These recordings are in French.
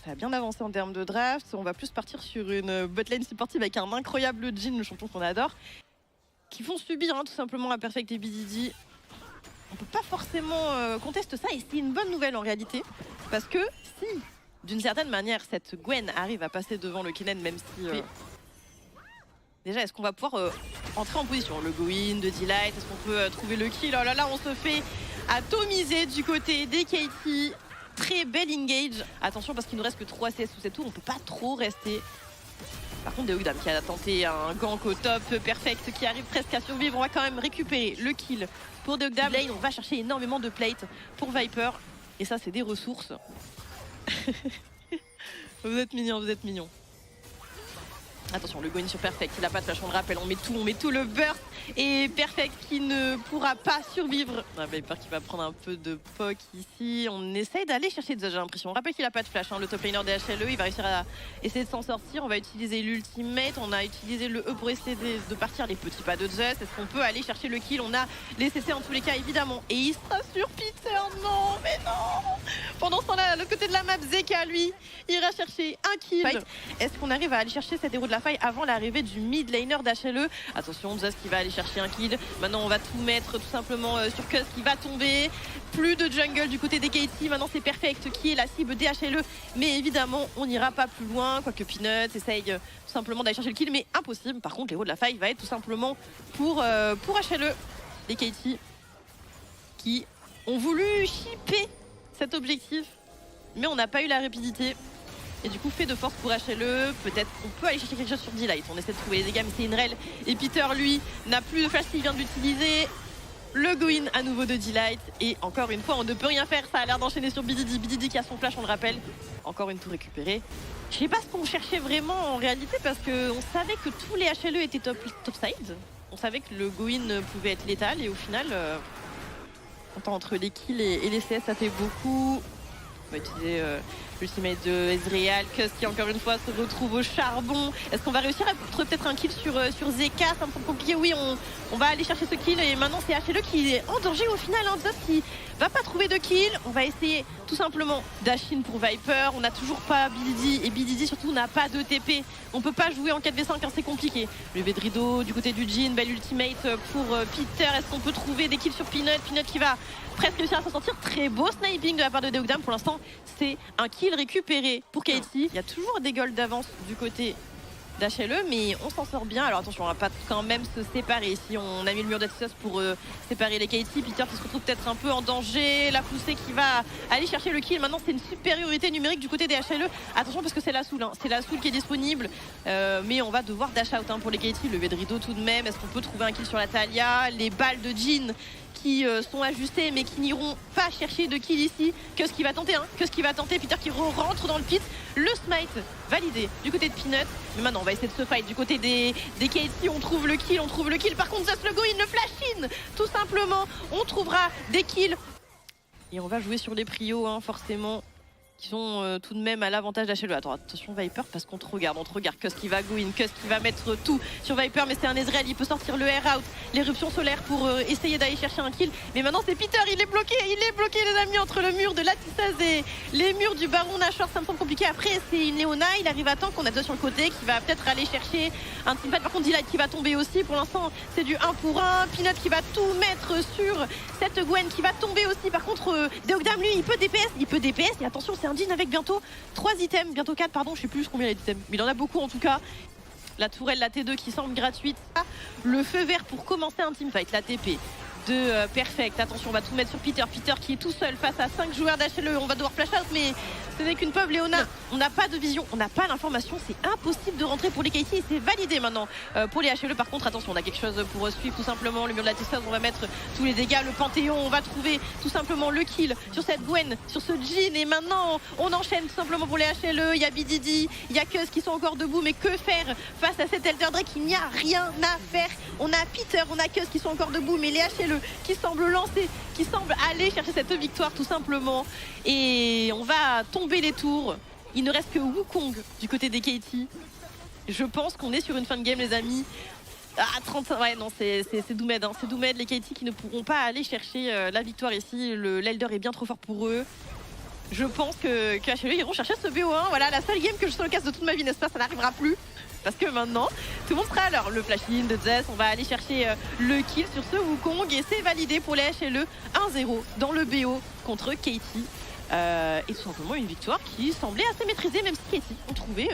Ça a bien avancé en termes de draft. On va plus partir sur une botlane supportive avec un incroyable Jhin, le champion qu'on adore, qui vont subir tout simplement à Perfect et BDD. On peut pas forcément contester ça et c'est une bonne nouvelle en réalité. Parce que si, d'une certaine manière, cette Gwen arrive à passer devant le Kennen, même si... Déjà, est-ce qu'on va pouvoir entrer en position? Le go-in de Delight, est-ce qu'on peut trouver le kill? Oh là là, on se fait atomiser du côté des KT. Très belle engage. Attention parce qu'il nous reste que 3 CS sous cette tour, on peut pas trop rester. Par contre, Deogdam qui a tenté un gank au top, Perfect qui arrive presque à survivre. On va quand même récupérer le kill pour Deogdam. Lane, on va chercher énormément de plates pour Viper. Et ça, c'est des ressources. Vous êtes mignons, vous êtes mignons. Attention, le go-in sur Perfect, il n'a pas de flash, on le rappelle, on met tout le burst. Et Perfect qui ne pourra pas survivre. On a Viper qui va prendre un peu de poke ici. On essaye d'aller chercher Zeus, j'ai l'impression. On rappelle qu'il n'a pas de flash, le top laner des HLE, il va réussir à essayer de s'en sortir. On va utiliser l'ultimate, on a utilisé le E pour essayer de partir les petits pas de Zeus. Est-ce qu'on peut aller chercher le kill? On a les CC en tous les cas, évidemment. Et il sera sur Peter, non, mais non. Pendant ce temps-là, de l'autre côté de la map, Zeka, lui, ira chercher un kill. Est-ce qu'on arrive à aller chercher cet héros de la faille avant l'arrivée du mid laner d'HLE? Attention, Zeus qui va aller chercher un kill. Maintenant, on va tout mettre tout simplement sur Cuz qui va tomber. Plus de jungle du côté des KT. Maintenant, c'est Perfect qui est la cible des HLE. Mais évidemment, on n'ira pas plus loin. Quoique Peanuts essaye tout simplement d'aller chercher le kill. Mais impossible. Par contre, l'héros de la faille va être tout simplement pour HLE. Les KT qui ont voulu shipper cet objectif. Mais on n'a pas eu la rapidité. Et du coup, fait de force pour HLE. Peut-être qu'on peut aller chercher quelque chose sur Delight. On essaie de trouver les dégâts, mais c'est une rel. Et Peter, lui, n'a plus de flash s'il vient de l'utiliser. Le go-in à nouveau de Delight. Et encore une fois, on ne peut rien faire. Ça a l'air d'enchaîner sur BDD. BDD qui a son flash, on le rappelle. Encore une tour récupérée. Je sais pas ce qu'on cherchait vraiment en réalité, parce qu'on savait que tous les HLE étaient topside. On savait que le go-in pouvait être létal. Et au final, entre les kills et les CS, ça fait beaucoup. On va utiliser l'ultimate de Ezreal, Cuz qui encore une fois se retrouve au charbon. Est-ce qu'on va réussir à trouver peut-être un kill sur Zeka? C'est un peu compliqué, oui, on va aller chercher ce kill et maintenant c'est HLE qui est en danger au final. Zeus qui va pas trouver de kill. On va essayer tout simplement Dashin pour Viper. On n'a toujours pas BDD et BDD surtout n'a pas de TP. On peut pas jouer en 4v5 car c'est compliqué. Le Vedrido du côté du Jhin, belle ultimate pour Peter. Est-ce qu'on peut trouver des kills sur Peanut? Peanut qui va presque réussir à s'en sortir. Très beau sniping de la part de Deogdam. Pour l'instant, c'est un kill récupéré pour KT. Il y a toujours des goals d'avance du côté d'HLE, mais on s'en sort bien. Alors attention, on va pas quand même se séparer. Ici, on a mis le mur d'Atissos pour séparer les KT. Peter qui se retrouve peut-être un peu en danger. La poussée qui va aller chercher le kill. Maintenant, c'est une supériorité numérique du côté des HLE. Attention parce que c'est la Soul. C'est la Soul qui est disponible. Mais on va devoir dash out pour les KT. Le Vedrido tout de même. Est-ce qu'on peut trouver un kill sur la Talia? Les balles de Jhin qui sont ajustés mais qui n'iront pas chercher de kill ici. Que ce qui va tenter, que ce qui va tenter. Peter qui rentre dans le pit. Le smite validé du côté de Peanut. Mais maintenant on va essayer de se fight du côté des KT. On trouve le kill, Par contre Zeus le go in, le flash in. Tout simplement, on trouvera des kills. Et on va jouer sur les prios forcément, qui sont tout de même à l'avantage d'HLE. Attends, attention Viper parce qu'on te regarde, Cuz qui va go in, Cuz qui va mettre tout sur Viper, mais c'est un Ezreal, il peut sortir le air out, l'éruption solaire pour essayer d'aller chercher un kill. Mais maintenant c'est Peter, il est bloqué les amis entre le mur de l'Atisaz et les murs du Baron Nashor, ça me semble compliqué. Après c'est une Leona, il arrive à temps qu'on a deux sur le côté qui va peut-être aller chercher un teamfight. Par contre Delight qui va tomber aussi, pour l'instant c'est du 1 pour 1. Peanut qui va tout mettre sur cette Gwen qui va tomber aussi. Par contre Deogdam lui il peut DPS et attention c'est un Jhin avec bientôt 3 items, bientôt 4 pardon, je sais plus combien il y a d'items, mais il en a beaucoup en tout cas. La tourelle, la T2 qui semble gratuite. Le feu vert pour commencer un teamfight, la TP de Perfect. Attention, on va tout mettre sur Peter. Peter qui est tout seul face à 5 joueurs d'HLE. On va devoir flash out, mais ce n'est qu'une peuple. Léona, on n'a pas de vision, on n'a pas l'information. C'est impossible de rentrer pour les KT et c'est validé maintenant pour les HLE. Par contre, attention, on a quelque chose pour suivre tout simplement le mur de la Tissos. On va mettre tous les dégâts, le Panthéon. On va trouver tout simplement le kill sur cette Gwen, sur ce Jhin. Et maintenant, on enchaîne tout simplement pour les HLE. Il y a BDD, il y a Cuz qui sont encore debout. Mais que faire face à cet Elder Drake? Il n'y a rien à faire. On a Peter, on a Cuz qui sont encore debout. Mais les HLE qui semblent lancer, qui semblent aller chercher cette victoire tout simplement. Et on va tomber les tours. Il ne reste que Wukong du côté des KT. Je pense qu'on est sur une fin de game les amis. Ah 35, ouais non c'est Doomed, c'est Doomed, les KT qui ne pourront pas aller chercher la victoire ici. L'Elder est bien trop fort pour eux. Je pense que HLE iront chercher ce BO1. Voilà, la seule game que je sens le casse de toute ma vie, n'est-ce pas? Ça n'arrivera plus. Parce que maintenant, tout le monde sera à l'heure. Le flash-in de Zeus, on va aller chercher le kill sur ce Wukong. Et c'est validé pour les HLE 1-0 dans le BO contre Katie. Et tout simplement une victoire qui semblait assez maîtrisée, même si Katie ont trouvé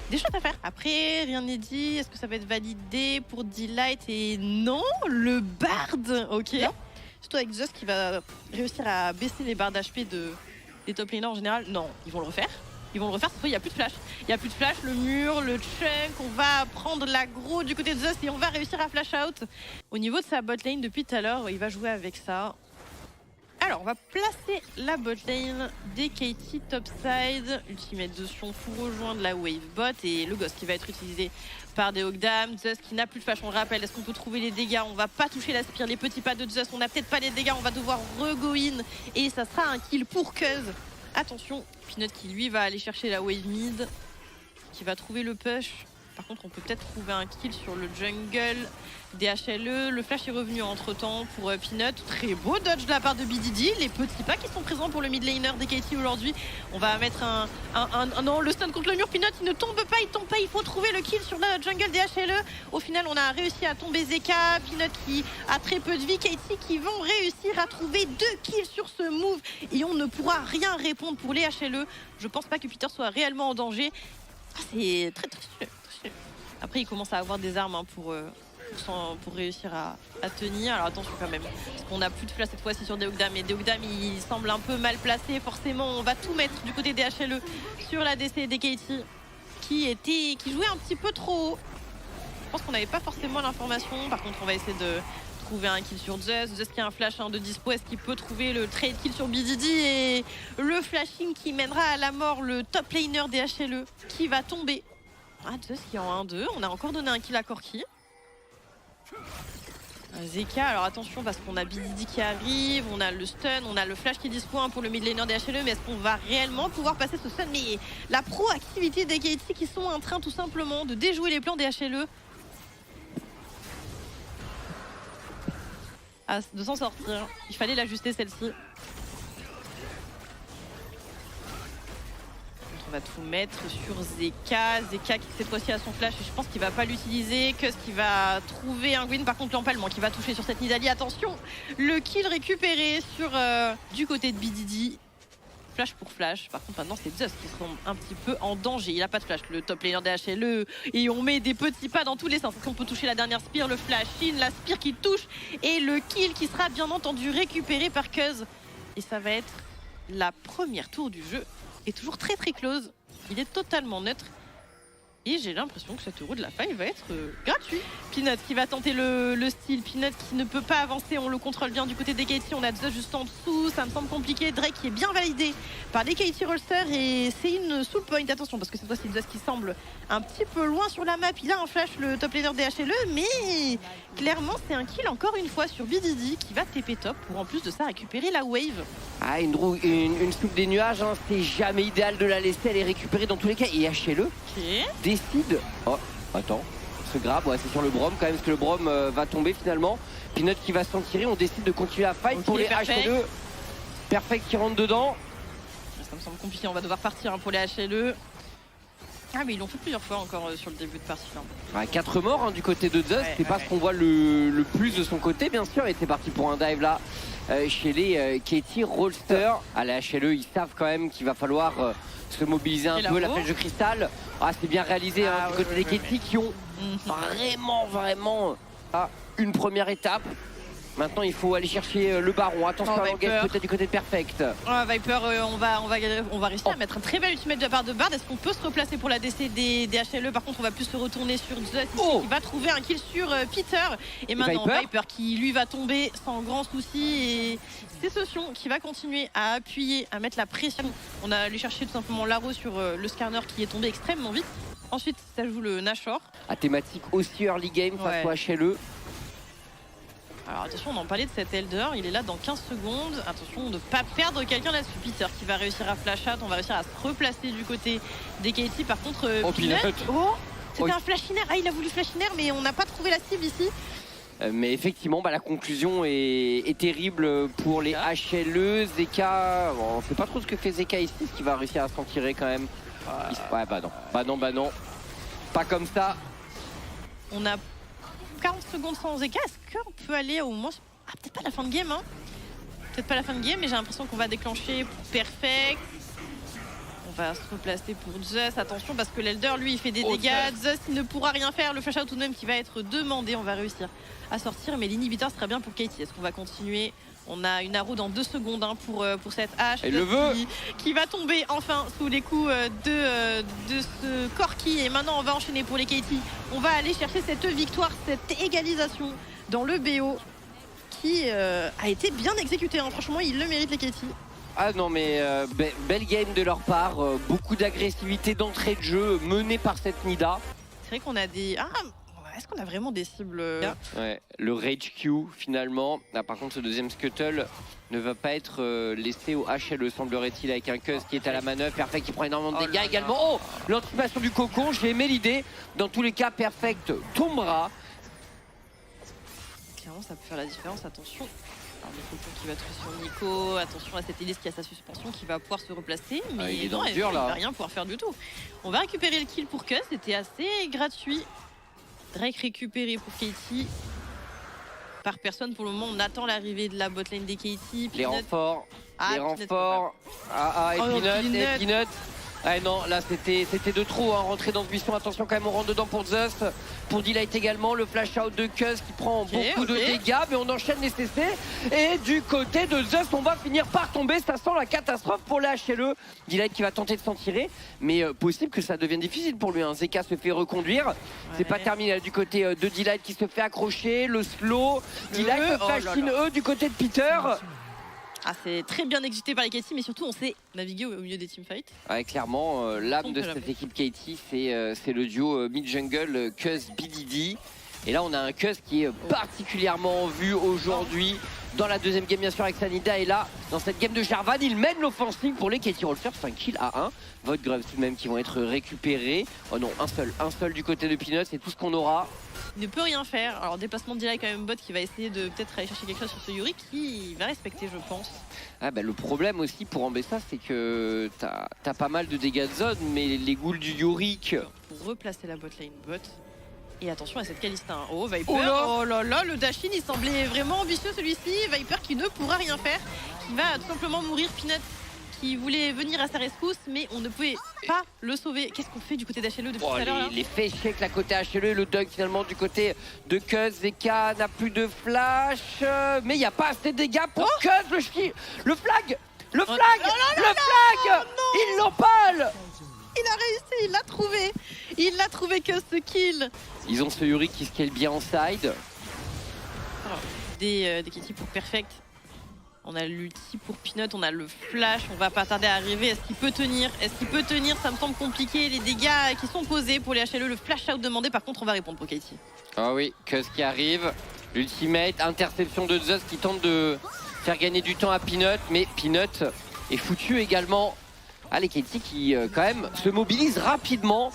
des choses à faire. Après, rien n'est dit. Est-ce que ça va être validé pour Delight? Et non, le Bard, ok. Non. Surtout avec Zeus qui va réussir à baisser les barres d'HP des top laners en général. Non, ils vont le refaire. Ils vont le refaire, cette fois il n'y a plus de flash. Il n'y a plus de flash, le mur, le chunk, on va prendre l'aggro du côté de Zeus et on va réussir à flash out. Au niveau de sa bot lane depuis tout à l'heure, il va jouer avec ça. Alors, on va placer la bot lane des Katie topside. Ultimate de Sion pour rejoindre la wave bot et le Ghost qui va être utilisé par des Hogdam. Zeus qui n'a plus de flash, on le rappelle. Est-ce qu'on peut trouver les dégâts? On va pas toucher la spire, les petits pas de Zeus. On n'a peut-être pas les dégâts, on va devoir re-go-in et ça sera un kill pour Cuz. Attention, Peanut qui lui va aller chercher la wave mid, qui va trouver le push. Par contre, on peut peut-être trouver un kill sur le jungle des HLE. Le flash est revenu entre temps pour Peanut. Très beau dodge de la part de BDD. Les petits pas qui sont présents pour le mid laner des Katie aujourd'hui. On va mettre non, le stun contre le mur. Peanut, il ne tombe pas, il tombe pas. Il faut trouver le kill sur la jungle des HLE. Au final, on a réussi à tomber Zeka. Peanut qui a très peu de vie. Katie qui vont réussir à trouver 2 kills sur ce move. Et on ne pourra rien répondre pour les HLE. Je pense pas que Peter soit réellement en danger. C'est très très. Après, il commence à avoir des armes pour réussir à tenir. Alors attention quand même, parce qu'on n'a plus de flash cette fois-ci sur Deogdam. Et Deogdam, il semble un peu mal placé. Forcément, on va tout mettre du côté des HLE sur la DC des Katie, qui jouait un petit peu trop haut. Je pense qu'on n'avait pas forcément l'information. Par contre, on va essayer de trouver un kill sur Zeus. Zeus qui a un flash de dispo. Est-ce qu'il peut trouver le trade kill sur BDD? Et le flashing qui mènera à la mort le top laner des HLE qui va tomber. Ah, Zeus qui est en 1-2. On a encore donné un kill à Corki. Zeka, alors attention parce qu'on a BDD qui arrive, on a le stun, on a le flash qui est dispo pour le mid laner des HLE. Mais est-ce qu'on va réellement pouvoir passer ce stun? Mais la proactivité des Katie qui sont en train tout simplement de déjouer les plans des HLE. Ah, de s'en sortir. Il fallait l'ajuster celle-ci. On va tout mettre sur Zeka. Zeka qui cette fois-ci a son flash et je pense qu'il va pas l'utiliser. Cuz qui va trouver un win. Par contre l'empalement qui va toucher sur cette Nidalee. Attention, le kill récupéré sur du côté de BDD. Flash pour flash. Par contre maintenant c'est Zeus qui se tombe un petit peu en danger. Il a pas de flash, le top laner des HLE. Et on met des petits pas dans tous les sens. On peut toucher la dernière spire, le flash in, la spire qui touche. Et le kill qui sera bien entendu récupéré par Cuz. Et ça va être la première tour du jeu. Et toujours très très close. Il est totalement neutre. Et j'ai l'impression que cet euro de la fin il va être gratuit. Peanut qui va tenter le steal. Peanut qui ne peut pas avancer. On le contrôle bien du côté des Katie. On a Zeus juste en dessous. Ça me semble compliqué. Drake qui est bien validé par les Katie Rollster. Et c'est une soul point. Attention parce que cette fois c'est Zeus qui semble un petit peu loin sur la map. Il a un flash, le top laner des HLE. Mais clairement c'est un kill encore une fois sur BDD qui va TP top pour en plus de ça récupérer la wave. Ah, une soupe des nuages, hein. C'est jamais idéal de la laisser, elle est récupérée dans tous les cas. Et HLE décide. Oh, attends, ce grab, ouais, c'est sur le Brom quand même, parce que le Brom va tomber finalement. Peanut qui va s'en tirer, on décide de continuer la fight pour les HLE. Perfect qui rentre dedans. Ça me semble compliqué, on va devoir partir pour les HLE. Ah, mais ils l'ont fait plusieurs fois encore sur le début de partie. Ouais, 4 morts du côté de Zeus, c'est pas ce qu'on voit le plus de son côté, bien sûr. Et c'est parti pour un dive là chez les Katie Rollster. À la HLE, ils savent quand même qu'il va falloir se mobiliser un peu. La flèche de cristal, c'est bien réalisé du côté des Katie qui ont vraiment une première étape. Maintenant, il faut aller chercher le baron. Attention à l'engage peut-être du côté de Perfect. Viper, on va réussir à mettre un très bel ultimate de la part de Bard. Est-ce qu'on peut se replacer pour la DC des HLE? Par contre, on va plus se retourner sur Zeus qui va trouver un kill sur Peter. Et maintenant, Viper qui lui va tomber sans grand souci. Et c'est Sosion qui va continuer à appuyer, à mettre la pression. On a allé chercher tout simplement Laro sur le Skarner qui est tombé extrêmement vite. Ensuite, ça joue le Nashor. À thématique aussi early game face au HLE. Alors attention, on en parlait de cet Elder, il est là dans 15 secondes. Attention de ne pas perdre quelqu'un là-dessus. Peter qui va réussir à flash out, on va réussir à se replacer du côté des Katie. Par contre, Peanut, c'était un flash inner. Ah, il a voulu flash inner, mais on n'a pas trouvé la cible ici. Mais effectivement, la conclusion est terrible pour les HLE. Zeka, bon, on ne sait pas trop ce que fait Zeka ici, ce qu'il va réussir à s'en tirer quand même. Ouais, bah non. Pas comme ça. On a 40 secondes sans Zeka. Est-ce qu'on peut aller au moins... Ah, peut-être pas la fin de game, hein. Peut-être pas la fin de game, mais j'ai l'impression qu'on va déclencher Perfect. On va se replacer pour Zeus. Attention, parce que l'Elder, lui, il fait des dégâts. Zeus, il ne pourra rien faire. Le flash out tout de même qui va être demandé. On va réussir à sortir, mais l'inhibiteur sera bien pour Katie. Est-ce qu'on va continuer? On a une arrow dans 2 secondes hein, pour cette hache. Elle le veut. Qui va tomber enfin sous les coups de ce Corki. Et maintenant, on va enchaîner pour les Katie. On va aller chercher cette victoire, cette égalisation dans le BO qui a été bien exécuté. Hein. Franchement, ils le méritent, les Katie. Ah non, mais belle game de leur part. Beaucoup d'agressivité d'entrée de jeu menée par cette Nida. C'est vrai qu'on a des... Ah, est-ce qu'on a vraiment des cibles? Ouais, le Rage Q finalement. Ah, par contre, ce deuxième Scuttle ne va pas être laissé au HLE, semblerait-il, avec un Cuz qui est à la manœuvre. Perfect qui prend énormément de dégâts également. Oh, l'anticipation du cocon, j'ai aimé l'idée. Dans tous les cas, Perfect tombera. Clairement, ça peut faire la différence. Attention. Alors, le cocon qui va toucher sur Nico. Attention à cette Elise qui a sa suspension, qui va pouvoir se replacer. Mais il est dans non, le dur, là. Il va rien pouvoir faire du tout. On va récupérer le kill pour Cuz. C'était assez gratuit. Drake récupéré pour Katie. Par personne pour le moment, on attend l'arrivée de la botlane des Katie. Les renforts. Et Peanut. Peanut. Ah non, là c'était de trop, hein. Rentrer dans ce buisson, attention quand même, on rentre dedans pour Zeus, pour Delight également, le flash out de Cuz qui prend beaucoup de dégâts, mais on enchaîne les CC, et du côté de Zeus, on va finir par tomber, ça sent la catastrophe pour les HLE. Delight qui va tenter de s'en tirer, mais possible que ça devienne difficile pour lui, hein. Zeka se fait reconduire, c'est pas terminé du côté de Delight qui se fait accrocher, le slow, Delight le flash in du côté de Peter. Ah, c'est très bien exécuté par les Katie, mais surtout on sait naviguer au milieu des teamfights. Ouais, clairement, l'âme de cette équipe Katie, c'est le duo mid-jungle Cuz BDD. Et là, on a un Cuz qui est particulièrement en vue aujourd'hui. Dans la deuxième game, bien sûr, avec Sanida. Et là, dans cette game de Jarvan, il mène l'offensive pour les Katie Rolsters. 5 kills à 1. Vote Grubs tout de même qui vont être récupérés. Oh non, un seul du côté de Peanut, c'est tout ce qu'on aura. Il ne peut rien faire. Alors déplacement de Delight quand même bot qui va essayer de peut-être aller chercher quelque chose sur ce Yuri qui va respecter, je pense. Ah bah, le problème aussi pour Ambessa, c'est que t'as pas mal de dégâts de zone, mais les ghouls du Yorick. Pour replacer la botlane bot. Et attention à cette Kalista. Oh Viper, oh là là, le dash-in il semblait vraiment ambitieux celui-ci. Viper qui ne pourra rien faire, qui va tout simplement mourir. Peanut qui voulait venir à sa rescousse, mais on ne pouvait pas le sauver. Qu'est-ce qu'on fait du côté d'HLE depuis tout à l'heure? Les faits échecs la côté HLE, le dunk finalement du côté de Cuz. Zeka n'a plus de flash, mais il n'y a pas assez de dégâts pour Cuz. Le flag, le flag, il l'empale. Il a réussi, il l'a trouvé que ce kill. Ils ont ce Yuri qui scale bien en side. Des Katie pour Perfect. On a l'ulti pour Peanut, on a le flash, on va pas tarder à arriver. Est-ce qu'il peut tenir? Ça me semble compliqué. Les dégâts qui sont posés pour les HLE, le flash out demandé. Par contre, on va répondre pour Katie. Ah oui, Cuz qui arrive. L'ultimate, interception de Zeus qui tente de faire gagner du temps à Peanut. Mais Peanut est foutu également. Ah, les Katie qui quand même se mobilisent rapidement.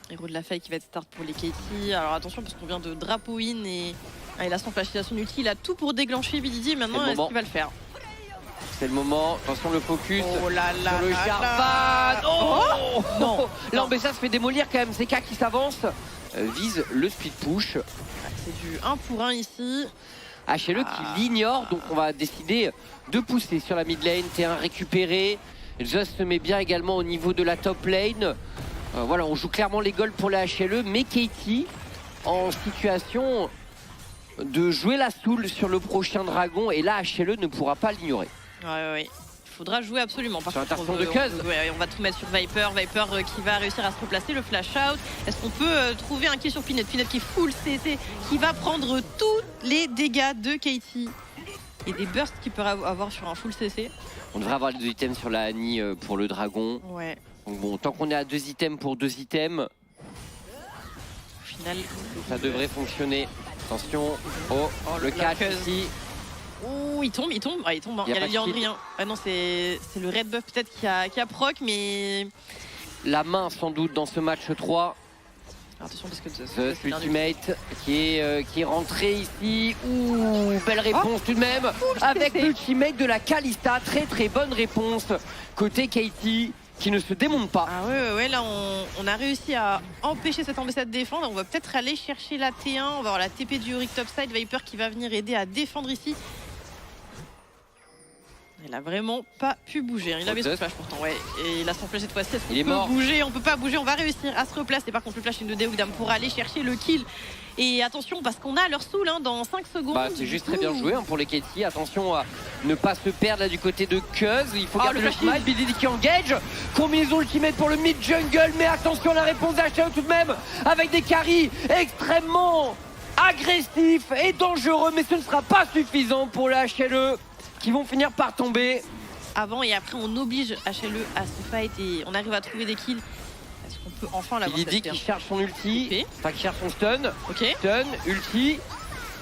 Héros de la faille qui va être start pour les Katie. Alors attention parce qu'on vient de drapeau in et il a son flashisation ulti. Il a tout pour déclencher BDD. Maintenant, est-ce qu'il va le faire? C'est le moment. Attention le focus sur le Jarvan. Oh non. Là, Ambessa se fait démolir quand même. Zeka qui s'avance. Vise le speed push. C'est du 1 pour 1 ici. HLE qui l'ignore. Donc on va décider de pousser sur la mid lane. T1 récupéré. Zeus se met bien également au niveau de la top lane. Voilà, on joue clairement les goals pour la HLE. Mais Katie en situation de jouer la soul sur le prochain dragon. Et là, HLE ne pourra pas l'ignorer. Ouais. Il faudra jouer absolument. Par contre, de Cuz. On va tout mettre sur Viper. Viper qui va réussir à se replacer, le flash out. Est-ce qu'on peut trouver un kill sur Peanut? Peanut qui est full CC, qui va prendre tous les dégâts de Katie. Et des bursts qu'il peut avoir sur un full CC. On devrait avoir 2 items sur la Annie pour le dragon. Ouais. Donc bon, tant qu'on est à 2 items pour 2 items, au final, ça devrait fonctionner. Attention, le catch ici. Oh, il tombe. Ah, il tombe. Hein. Il y a le Liandrien. Ah non, c'est le red buff peut-être qui a proc, mais... La main sans doute dans ce match 3. Attention parce que Zeus ultimate qui est rentré ici. Ouh, belle réponse tout de même. Avec l'ultimate de la Kalista. Très très bonne réponse. Côté Katie qui ne se démonte pas. Ah ouais, là on a réussi à empêcher cette ambassade de défendre. On va peut-être aller chercher la T1. On va avoir la TP du Yorick topside. Viper qui va venir aider à défendre ici. Il a vraiment pas pu bouger. Il avait son flash pourtant, ouais. Et il a son flash cette fois-ci. Est-ce qu'on peut bouger? On peut pas bouger. On va réussir à se replacer. Par contre, le flash de Deogdam pour aller chercher le kill. Et attention, parce qu'on a leur soul dans 5 secondes. Bah, c'est juste très bien joué pour les Katie. Attention à ne pas se perdre là du côté de Cuz. Il faut garder le smile. BDD qui engage. Combinaison ultimate pour le mid jungle. Mais attention à la réponse d'HLE tout de même. Avec des carries extrêmement agressifs et dangereux. Mais ce ne sera pas suffisant pour le HLE. Qui vont finir par tomber. Avant et après, on oblige HLE à se fight et on arrive à trouver des kills. Est-ce qu'on peut enfin l'avoir? Il dit qu'il cherche son ulti, enfin qu'il cherche son stun. Stun, ulti.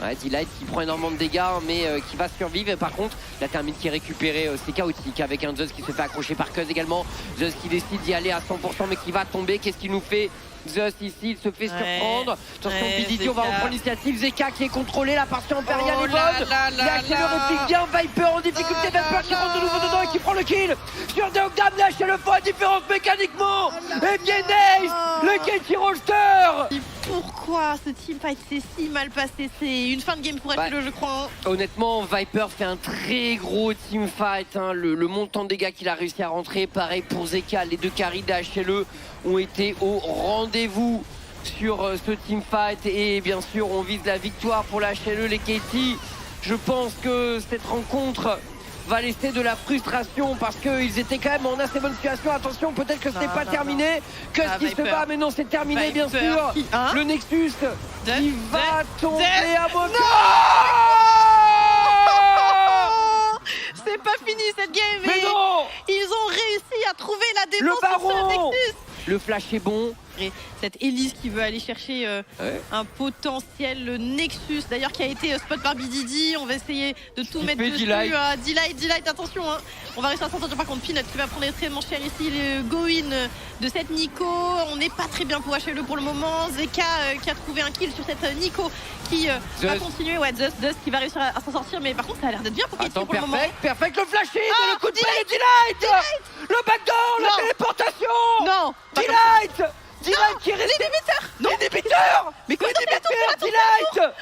Ouais, D-Light qui prend énormément de dégâts, mais qui va survivre. Et par contre, la termine qui est récupérée, c'est chaotique. Avec un Zeus qui se fait accrocher par Cuz également. Zeus qui décide d'y aller à 100%, mais qui va tomber. Qu'est-ce qu'il nous fait? Zeus ici, il se fait surprendre. Attention, BDD, on va reprendre l'initiative. Zeka qui est contrôlé, la partie impériale est bonne. Il y a qui le réplique bien. Viper en difficulté, Viper qui rentre de nouveau dedans et qui prend le kill sur Deogdam. Là, chez le fond, à différence mécaniquement. Et bien Ace, le Katie Rollster. Pourquoi ce teamfight s'est si mal passé? C'est une fin de game pour HLE, je crois. Honnêtement, Viper fait un très gros teamfight. Le montant de dégâts qu'il a réussi à rentrer, pareil pour Zeka. Les deux carries de HLE ont été au rendez-vous sur ce teamfight. Et bien sûr, on vise la victoire pour la HLE, les Katie. Je pense que cette rencontre va laisser de la frustration parce qu'ils étaient quand même en assez bonne situation. Attention, peut-être que ce n'est pas terminé. Que ce qui se bat, mais non, c'est terminé, bien sûr. Le Nexus qui va tomber à Moka. C'est pas fini cette game. Mais non, ils ont réussi à trouver la défense. Le Baron. Le flash est bon. Et cette Elise qui veut aller chercher un potentiel Nexus, d'ailleurs qui a été spot par BDD. On va essayer de tout mettre dessus. D-Light, attention, on va réussir à s'en sortir. Par contre, Peanut qui va prendre extrêmement cher ici. Le go-in de cette Nico. On n'est pas très bien pour HLE pour le moment. Zeka qui a trouvé un kill sur cette Nico qui va continuer. Ouais, Zeus qui va réussir à s'en sortir. Mais par contre, ça a l'air d'être bien pour Katie pour le moment. Perfect, le flash in, le coup de pied de D-Light. Le backdoor, la téléportation. Non, D-Light. D-Light qui est resté. L'inhibiteur. Mais quoi D-Light?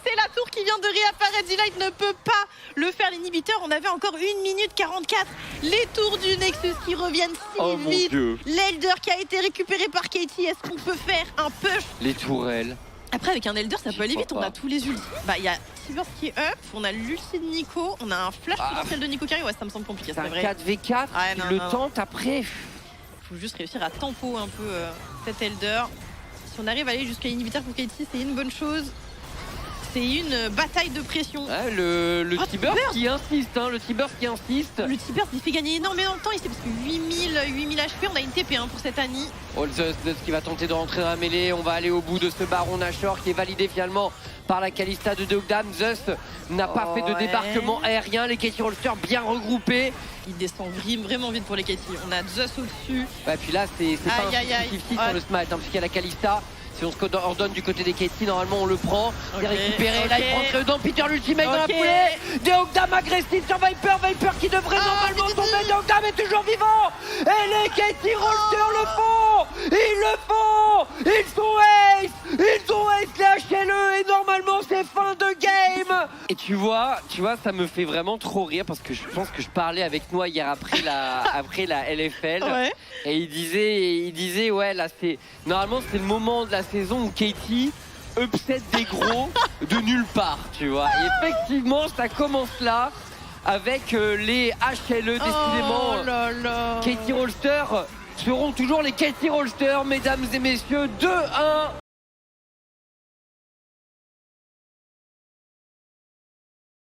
C'est la tour qui vient de réapparaître. D-Light ne peut pas le faire, l'inhibiteur. On avait encore 1 minute 44. Les tours du Nexus qui reviennent si vite. L'Elder qui a été récupéré par Katie. Est-ce qu'on peut faire un push? Les tourelles. Après, avec un Elder, ça peut aller vite. On a tous les ultis. Bah, il y a Silvers qui est up. On a l'ulti de Nico. On a un flash potentiel de Nico qui arrive. Ouais, ça me semble compliqué. C'est vrai. 4v4. Le tente après. Il faut juste réussir à tempo un peu cet Elder. Si on arrive à aller jusqu'à l'inhibiteur pour Katie, c'est une bonne chose. C'est une bataille de pression. Ouais, le T-Burst qui insiste, le T-Burst qui insiste. Le T-Burst il fait gagner énormément de temps, il sait parce que 8000 HP, on a une TP pour cette Annie. Zeus qui va tenter de rentrer dans la mêlée, on va aller au bout de ce Baron Nashor qui est validé finalement par la Kalista de Deogdam. Zeus n'a pas fait de débarquement aérien, les Katie Rollsters bien regroupés. Il descend vraiment vite pour les Katie, on a Zeus au-dessus. Et puis là c'est pas un 50-50 sur le smite, puisqu'il y a la Kalista. Si on se coordonne du côté des Katie, normalement on le prend. C'est récupéré, là il rentre dedans. Peter l'ultimate dans la foulée. Deogdam agressif sur Viper. Viper qui devrait normalement tomber. Deogdam est toujours vivant. Et les Katie Rollsters le font. Ils le font. Ils sont ace. Ils ont ace les HLE. Et normalement c'est fin de game. Et tu vois, ça me fait vraiment trop rire parce que je pense que je parlais avec Noah hier après la LFL. Et il disait ouais là c'est normalement c'est le moment de la saison où Katie upset des gros de nulle part, tu vois. Et effectivement, ça commence là avec les HLE, décidément. Katie Rollsters seront toujours les Katie Rollsters, mesdames et messieurs, 2-1